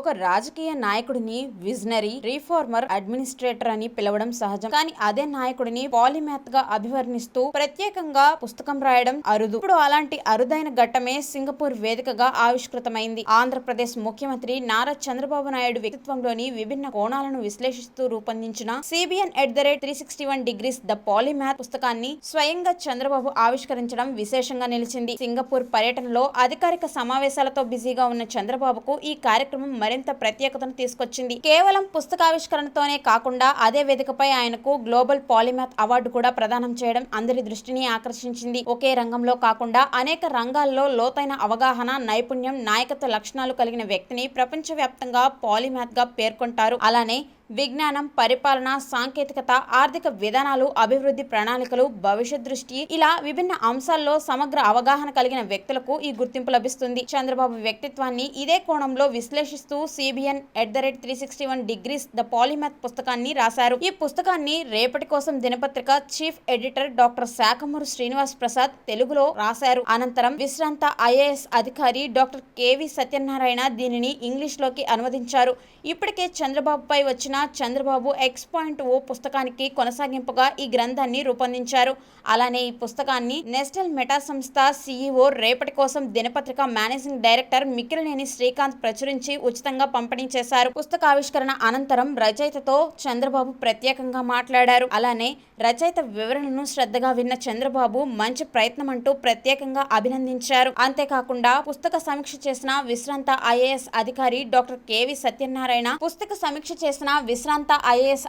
ఒక రాజకీయ నాయకుడిని విజనరీ, రీఫార్మర్, అడ్మినిస్ట్రేటర్ అని పిలవడం సహజం. కానీ అదే నాయకుడిని పాలిమాత్ గా అభివర్ణిస్తూ ప్రత్యేకంగా పుస్తకం రాయడం అరుదు. ఇప్పుడు అలాంటి అరుదైన ఘట్టమే సింగపూర్ వేదికగా ఆవిష్కృతమైంది. ఆంధ్రప్రదేశ్ ముఖ్యమంత్రి నారా చంద్రబాబు నాయుడు వ్యక్తిత్వంలోని విభిన్న కోణాలను విశ్లేషిస్తూ రూపొందించిన CBN @361 degrees ద పాలిమాత్ పుస్తకాన్ని స్వయంగా చంద్రబాబు ఆవిష్కరించడం విశేషంగా నిలిచింది. సింగపూర్ పర్యటనలో అధికారిక సమావేశాలతో బిజీగా ఉన్న చంద్రబాబుకు ఈ కార్యక్రమం మరింత ప్రత్యేకతను తీసుకొచ్చింది. కేవలం పుస్తకావిష్కరణతోనే కాకుండా అదే వేదికపై ఆయనకు గ్లోబల్ పాలిమాత్ అవార్డు కూడా ప్రదానం చేయడం అందరి దృష్టిని ఆకర్షించింది. ఒకే రంగంలో కాకుండా అనేక రంగాల్లో లోతైన అవగాహన, నైపుణ్యం, నాయకత్వ లక్షణాలు కలిగిన వ్యక్తిని ప్రపంచవ్యాప్తంగా పాలిమాత్ గా పేర్కొంటారు. అలానే విజ్ఞానం, పరిపాలన, సాంకేతికత, ఆర్థిక విధానాలు, అభివృద్ధి ప్రణాళికలు, భవిష్యత్ దృష్టి ఇలా విభిన్న అంశాల్లో సమగ్ర అవగాహన కలిగిన వ్యక్తులకు ఈ గుర్తింపు లభిస్తుంది. చంద్రబాబు వ్యక్తిత్వాన్ని ఇదే కోణంలో విశ్లేషిస్తూ CBN @361 degrees ద పాలిమాత్ పుస్తకాన్ని రాశారు. ఈ పుస్తకాన్ని రేపటి కోసం దినపత్రిక chief editor doctor Sakhamuru Srinivas Prasad తెలుగులో రాశారు. అనంతరం విశ్రాంత IAS అధికారి డాక్టర్ KV సత్యనారాయణ దీనిని ఇంగ్లీష్లోకి అనువదించారు. ఇప్పటికే చంద్రబాబుపై వచ్చిన చంద్రబాబు X.O పుస్తకానికి కొనసాగింపుగా ఈ గ్రంథాన్ని రూపొందించారు. అలానే ఈ పుస్తకాన్ని నెస్టల్ మెటా సంస్థ CEO, రేపటి కోసం దినపత్రిక మేనేజింగ్ డైరెక్టర్ మిక్కిలినేని శ్రీకాంత్ ప్రచురించి ఉచితంగా పంపిణీ చేశారు. పుస్తకావిష్కరణ అనంతరం రచయితతో చంద్రబాబు ప్రత్యేకంగా మాట్లాడారు. అలానే రచయిత వివరణను శ్రద్ధగా విన్న చంద్రబాబు మంచి ప్రయత్నం అంటూ ప్రత్యేకంగా అభినందించారు. అంతేకాకుండా పుస్తక సమీక్ష చేసిన విశ్రాంత IAS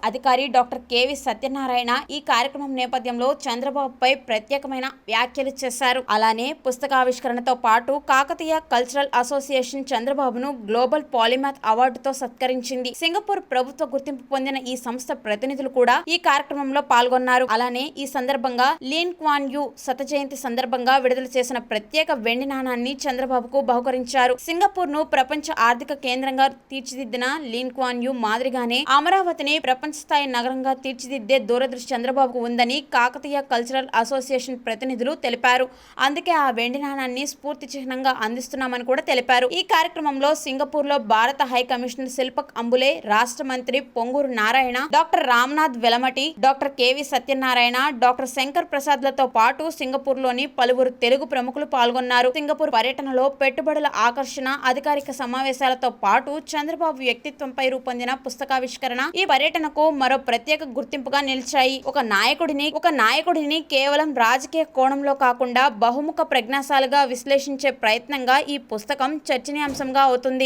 అధికారి డాక్టర్ KV సత్యనారాయణ ఈ కార్యక్రమం నేపథ్యంలో చంద్రబాబుపై ప్రత్యేకమైన వ్యాఖ్యలు చేశారు. అలానే పుస్తకావిష్కరణతో పాటు కాకతీయ కల్చరల్ అసోసియేషన్ చంద్రబాబును గ్లోబల్ పాలిమాత్ అవార్డుతో సత్కరించింది. సింగపూర్ ప్రభుత్వ గుర్తింపు పొందిన ఈ సంస్థ ప్రతినిధులు కూడా ఈ కార్యక్రమంలో పాల్గొన్నారు. అలానే ఈ సందర్భంగా లీన్ క్వాన్ యూ శత జయంతి సందర్భంగా విడుదల చేసిన ప్రత్యేక వెండి నాణాన్ని చంద్రబాబుకు బహుకరించారు. సింగపూర్ ను ప్రపంచ ఆర్థిక కేంద్రంగా తీర్చిదిద్దిన లీన్ క్వాన్ యూ మాదిరిగానే అమరావతిని ప్రపంచ స్థాయి నగరంగా తీర్చిదిద్దే దూరదృష్టి చంద్రబాబుకు ఉందని కాకతీయ కల్చరల్ అసోసియేషన్ ప్రతినిధులు తెలిపారు. అందుకే ఆ వెండి నాణాన్ని స్ఫూర్తి చిహ్నంగా అందిస్తున్నామని కూడా తెలిపారు. ఈ కార్యక్రమంలో సింగపూర్ లో భారత హై కమిషనర్ శిల్పక్ అంబులే, రాష్ట్ర మంత్రి Ponguru Narayana, doctor Ramnath Velamati, doctor KV Satyanarayana, doctor Shankar Prasad లతో పాటు సింగపూర్ లోని పలువురు తెలుగు ప్రముఖులు పాల్గొన్నారు. సింగపూర్ పర్యటనలో పెట్టుబడుల ఆకర్షణ, అధికారిక సమావేశాలతో పాటు చంద్రబాబు వ్యక్తిత్వంపై రూపొందిన పుస్తకావిష్కరణ ఈ పర్యటనకు మరో ప్రత్యేక గుర్తింపుగా నిలిచాయి. ఒక నాయకుడిని కేవలం రాజకీయ కోణంలో కాకుండా బహుముఖ ప్రజ్ఞాశాలిగా విశ్లేషించే ప్రయత్నంగా ఈ పుస్తకం చర్చనీయాంశంగా అవుతుంది.